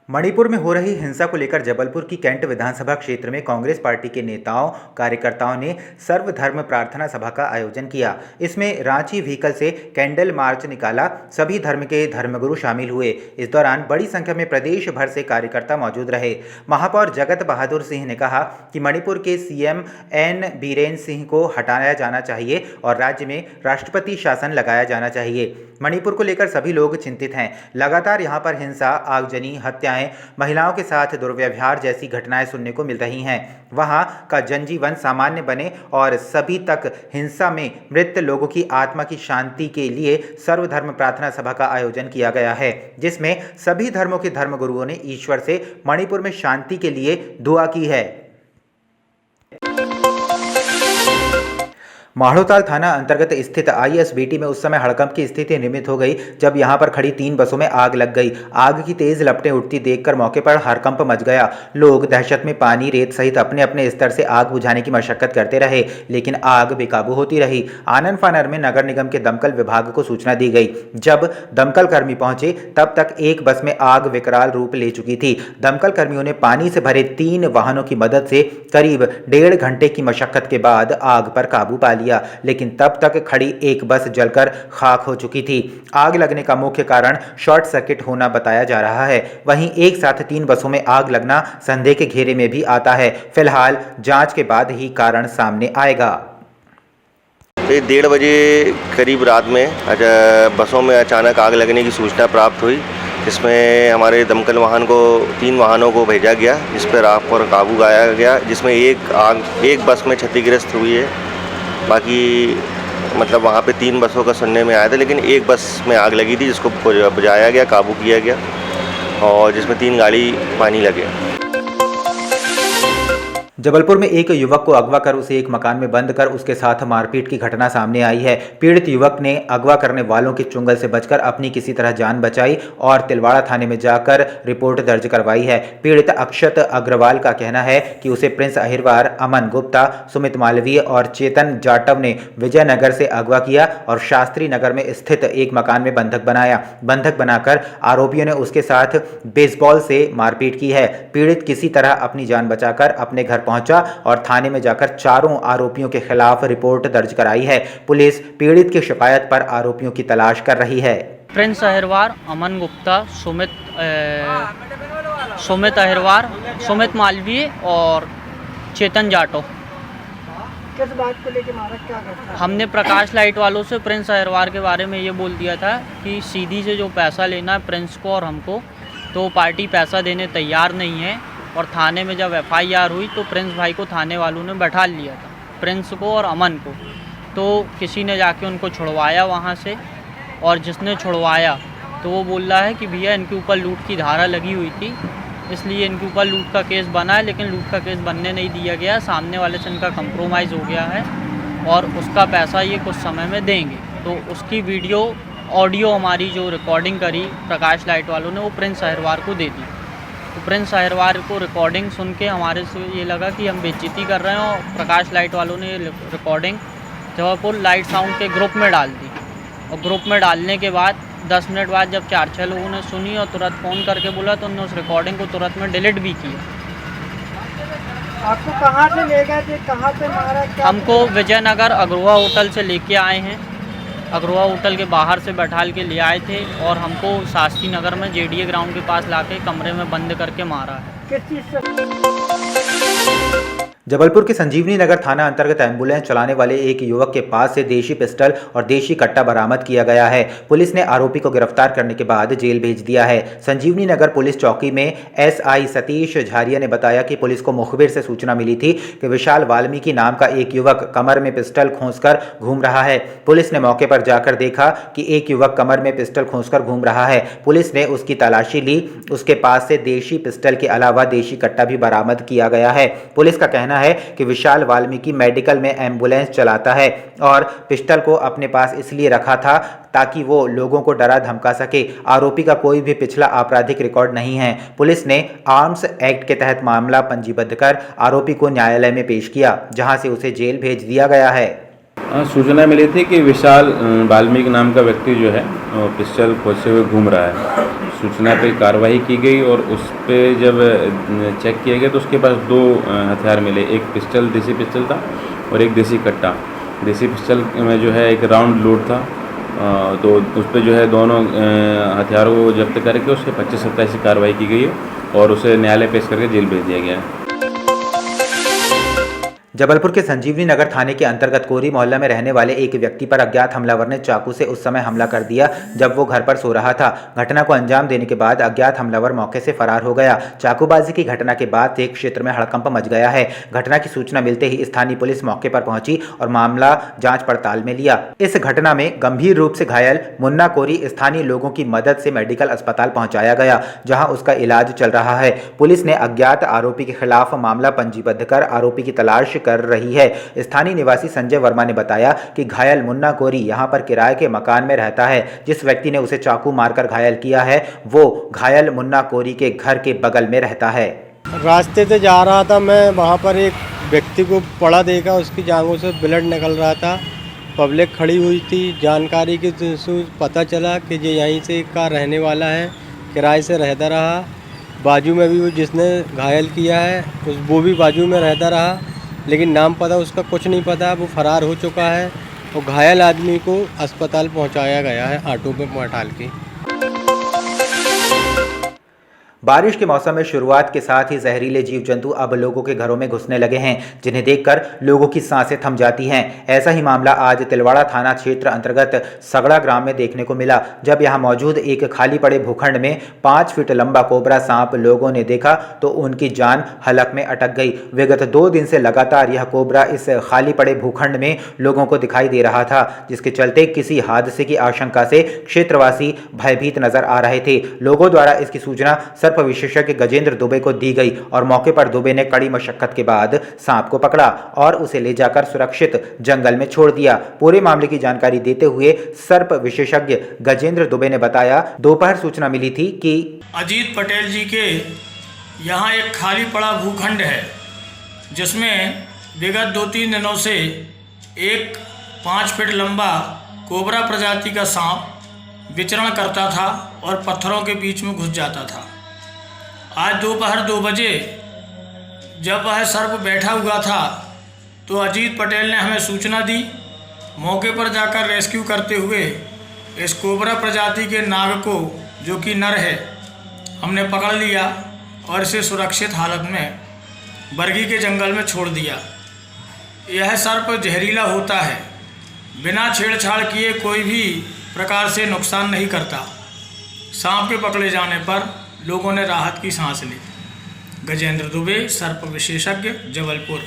मणिपुर में हो रही हिंसा को लेकर जबलपुर की कैंट विधानसभा क्षेत्र में कांग्रेस पार्टी के नेताओं कार्यकर्ताओं ने सर्वधर्म प्रार्थना सभा का आयोजन किया। इसमें रांची व्हीकल से कैंडल मार्च निकाला। सभी धर्म के धर्मगुरु शामिल हुए। इस दौरान बड़ी संख्या में प्रदेश भर से कार्यकर्ता मौजूद रहे। महापौर जगत बहादुर सिंह ने कहा कि मणिपुर के सीएम एन बीरेन सिंह को हटाया जाना चाहिए और राज्य में राष्ट्रपति शासन लगाया जाना चाहिए। मणिपुर को लेकर सभी लोग चिंतित हैं। लगातार यहां पर हिंसा, आगजनी, हत्याएं, महिलाओं के साथ दुर्व्यवहार जैसी घटनाएं सुनने को मिल रही हैं। वहां का जनजीवन सामान्य बने और सभी तक हिंसा में मृत लोगों की आत्मा की शांति के लिए सर्वधर्म प्रार्थना सभा का आयोजन किया गया है, जिसमें सभी धर्मों के धर्मगुरुओं ने ईश्वर से मणिपुर में शांति के लिए दुआ की है। माढ़ोताल थाना अंतर्गत स्थित आईएसबीटी में उस समय हड़कंप की स्थिति निर्मित हो गई जब यहां पर खड़ी 3 बसों में आग लग गई। आग की तेज लपटें उठती देखकर मौके पर हड़कंप मच गया। लोग दहशत में पानी, रेत सहित अपने अपने स्तर से आग बुझाने की मशक्कत करते रहे, लेकिन आग बेकाबू होती रही। आनन फानन में नगर निगम के दमकल विभाग को सूचना दी गई। जब दमकल कर्मी पहुंचे तब तक एक बस में आग विकराल रूप ले चुकी थी। दमकल कर्मियों ने पानी से भरे 3 वाहनों की मदद से करीब 1.5 घंटे की मशक्कत के बाद आग पर काबू पा लिया, लेकिन तब तक खड़ी एक बस जलकर खाक हो चुकी थी। आग लगने का मुख्य कारण शॉर्ट सर्किट होना बताया जा रहा है। वहीं एक साथ 3 बसों में आग लगना संदेह के घेरे में भी आता है। फिलहाल जांच के बाद ही कारण सामने आएगा। 1:30 बजे करीब रात में बसों में अचानक आग लगने की सूचना प्राप्त हुई, जिसमें हमारे दमकल वाहन को 3 वाहनों को भेजा गया, जिस पर आग पर काबू पाया गया, जिसमें एक बस में क्षतिग्रस्त हुई है। बाकी मतलब वहाँ पे 3 बसों का सुनने में आया था, लेकिन एक बस में आग लगी थी जिसको बुझाया गया, काबू किया गया और जिसमें 3 गाड़ी पानी लगे। जबलपुर में एक युवक को अगवा कर उसे एक मकान में बंद कर उसके साथ मारपीट की घटना सामने आई है। पीड़ित युवक ने अगवा करने वालों के चुंगल से बचकर अपनी किसी तरह जान बचाई और तिलवाड़ा थाने में जाकर रिपोर्ट दर्ज करवाई है। पीड़ित अक्षत अग्रवाल का कहना है कि उसे प्रिंस अहिरवार, अमन गुप्ता, सुमित मालवीय और चेतन जाटव ने विजयनगर से अगवा किया और शास्त्री नगर में स्थित एक मकान में बंधक बनाया। बंधक बनाकर आरोपियों ने उसके साथ बेसबॉल से मारपीट की है। पीड़ित किसी तरह अपनी जान बचाकर अपने घर पहुंचा और थाने में जाकर चारों आरोपियों के खिलाफ रिपोर्ट दर्ज कराई है। पुलिस पीड़ित की शिकायत पर आरोपियों की तलाश कर रही है। प्रिंस अहिरवार, अमन गुप्ता, सुमित अहिरवार, सुमित मालवीय और चेतन जाटव। किस बात को लेकर मारा, क्या करता है? हमने प्रकाश लाइट वालों से प्रिंस अहिरवार के बारे में ये बोल दिया था कि सीधी से जो पैसा लेना है प्रिंस को और हमको, तो पार्टी पैसा देने तैयार नहीं है। और थाने में जब एफआईआर हुई तो प्रिंस भाई को थाने वालों ने बैठा लिया था, प्रिंस को और अमन को। तो किसी ने जाके उनको छुड़वाया वहाँ से, और जिसने छुड़वाया तो वो बोल रहा है कि भैया इनके ऊपर लूट की धारा लगी हुई थी, इसलिए इनके ऊपर लूट का केस बना है, लेकिन लूट का केस बनने नहीं दिया गया। सामने वाले से इनका कंप्रोमाइज़ हो गया है और उसका पैसा ये कुछ समय में देंगे। तो उसकी वीडियो ऑडियो हमारी जो रिकॉर्डिंग करी प्रकाश लाइट वालों ने, वो प्रिंस अहिरवार को दे दी। तो प्रिंस अहिरवार को रिकॉर्डिंग सुन के हमारे से ये लगा कि हम बेइज्जती कर रहे हैं, और प्रकाश लाइट वालों ने ये रिकॉर्डिंग जबलपुर लाइट साउंड के ग्रुप में डाल दी। और ग्रुप में डालने के बाद 10 मिनट बाद जब 4-6 लोगों ने सुनी और तुरंत फ़ोन करके बोला, तो उन्होंने उस रिकॉर्डिंग को तुरंत में डिलीट भी किया। आपको कहाँ से ले गए थे, कहाँ पे मारा, क्या? हमको विजयनगर अग्रवा होटल से लेके आए हैं। अग्रवा होटल के बाहर से बैठाल के ले आए थे और हमको शास्त्री नगर में जेडीए ग्राउंड के पास लाके कमरे में बंद करके मारा है। किस चीज़ से? जबलपुर के संजीवनी नगर थाना अंतर्गत एम्बुलेंस चलाने वाले एक युवक के पास से देशी पिस्टल और देशी कट्टा बरामद किया गया है। पुलिस ने आरोपी को गिरफ्तार करने के बाद जेल भेज दिया है। संजीवनी नगर पुलिस चौकी में एसआई सतीश झारिया ने बताया कि पुलिस को मुखबिर से सूचना मिली थी कि विशाल वाल्मीकि नाम का एक युवक कमर में पिस्टल खोंसकर घूम रहा है। पुलिस ने मौके पर जाकर देखा कि एक युवक कमर में पिस्टल खोंसकर घूम रहा है। पुलिस ने उसकी तलाशी ली। उसके पास से देशी पिस्टल के अलावा देशी कट्टा भी बरामद किया गया है। पुलिस का कहना है कि विशाल वाल्मीकि मेडिकल में एम्बुलेंस चलाता है और पिस्टल को अपने पास इसलिए रखा था ताकि वो लोगों को डरा धमका सके। आरोपी का कोई भी पिछला आपराधिक रिकॉर्ड नहीं है। पुलिस ने आर्म्स एक्ट के तहत मामला पंजीबद्ध कर आरोपी को न्यायालय में पेश किया, जहां से उसे जेल भेज दिया गया है। सूचना मिली थी कि विशाल वाल्मीकि नाम का व्यक्ति जो है वो पिस्टल खोसे हुए घूम रहा है। सूचना पे कार्रवाई की गई और उस पे जब चेक किया गया तो उसके पास 2 हथियार मिले। एक पिस्टल, देसी पिस्टल था और एक देसी कट्टा। देसी पिस्टल में जो है एक राउंड लोड था, तो उस पर जो है दोनों हथियारों को जब्त करके उसके 25-27 की कार्रवाई की गई है और उसे न्यायालय पेश करके जेल भेज दिया गया है। जबलपुर के संजीवनी नगर थाने के अंतर्गत कोरी मोहल्ला में रहने वाले एक व्यक्ति पर अज्ञात हमलावर ने चाकू से उस समय हमला कर दिया जब वो घर पर सो रहा था। घटना को अंजाम देने के बाद अज्ञात हमलावर मौके से फरार हो गया। चाकूबाजी की घटना के बाद एक क्षेत्र में हड़कंप मच गया है। घटना की सूचना मिलते ही स्थानीय पुलिस मौके पर पहुंची और मामला जांच पड़ताल में लिया। इस घटना में गंभीर रूप से घायल मुन्ना कोरी स्थानीय लोगों की मदद से मेडिकल अस्पताल पहुंचाया गया, जहां उसका इलाज चल रहा है। पुलिस ने अज्ञात आरोपी के खिलाफ मामला पंजीबद्ध कर आरोपी की तलाश कर रही है। स्थानीय निवासी संजय वर्मा ने बताया कि घायल मुन्ना कोरी यहां पर किराए के मकान में रहता है। जिस व्यक्ति ने उसे चाकू मारकर घायल किया है वो घायल मुन्ना कोरी के घर के बगल में रहता है। रास्ते से जा रहा था मैं, वहां पर एक व्यक्ति को पड़ा देखा, उसकी जांघों से ब्लड निकल रहा था। पब्लिक खड़ी हुई थी। जानकारी के थ्रू पता चला कि ये यहीं से का रहने वाला है, किराए से रहता रहा। बाजू में भी वो जिसने घायल किया है वो भी बाजू में रहता रहा, लेकिन नाम पता उसका कुछ नहीं पता। वो फरार हो चुका है और घायल आदमी को अस्पताल पहुंचाया गया है ऑटो में बैठाल के। बारिश के मौसम में शुरुआत के साथ ही जहरीले जीव जंतु अब लोगों के घरों में घुसने लगे हैं, जिन्हें देखकर लोगों की सांसें थम जाती हैं। ऐसा ही मामला आज तिलवाड़ा थाना क्षेत्र अंतर्गत सगड़ा ग्राम में देखने को मिला, जब यहां मौजूद एक खाली पड़े भूखंड में 5 फीट लंबा कोबरा सांप लोगों ने देखा तो उनकी जान हलक में अटक गई। विगत 2 दिन से लगातार यह कोबरा इस खाली पड़े भूखंड में लोगों को दिखाई दे रहा था, जिसके चलते किसी हादसे की आशंका से क्षेत्रवासी भयभीत नजर आ रहे थे। लोगों द्वारा इसकी सूचना सर्प विशेषज्ञ गजेंद्र दुबे को दी गई और मौके पर दुबे ने कड़ी मशक्कत के बाद सांप को पकड़ा और उसे ले जाकर सुरक्षित जंगल में छोड़ दिया। पूरे मामले की जानकारी देते हुए सर्प विशेषज्ञ गजेंद्र दुबे ने बताया, दोपहर सूचना मिली थी कि अजीत पटेल जी के यहाँ एक खाली पड़ा भूखंड है, जिसमें विगत 2-3 दिनों से एक 5 फीट लंबा कोबरा प्रजाति का सांप विचरण करता था और पत्थरों के बीच में घुस जाता था। आज दोपहर 2 बजे जब वह सर्प बैठा हुआ था तो अजीत पटेल ने हमें सूचना दी। मौके पर जाकर रेस्क्यू करते हुए इस कोबरा प्रजाति के नाग को, जो कि नर है, हमने पकड़ लिया और इसे सुरक्षित हालत में बरगी के जंगल में छोड़ दिया। यह सर्प जहरीला होता है, बिना छेड़छाड़ किए कोई भी प्रकार से नुकसान नहीं करता। सांप के पकड़े जाने पर लोगों ने राहत की सांस ली। गजेंद्र दुबे, सर्प विशेषज्ञ, जबलपुर।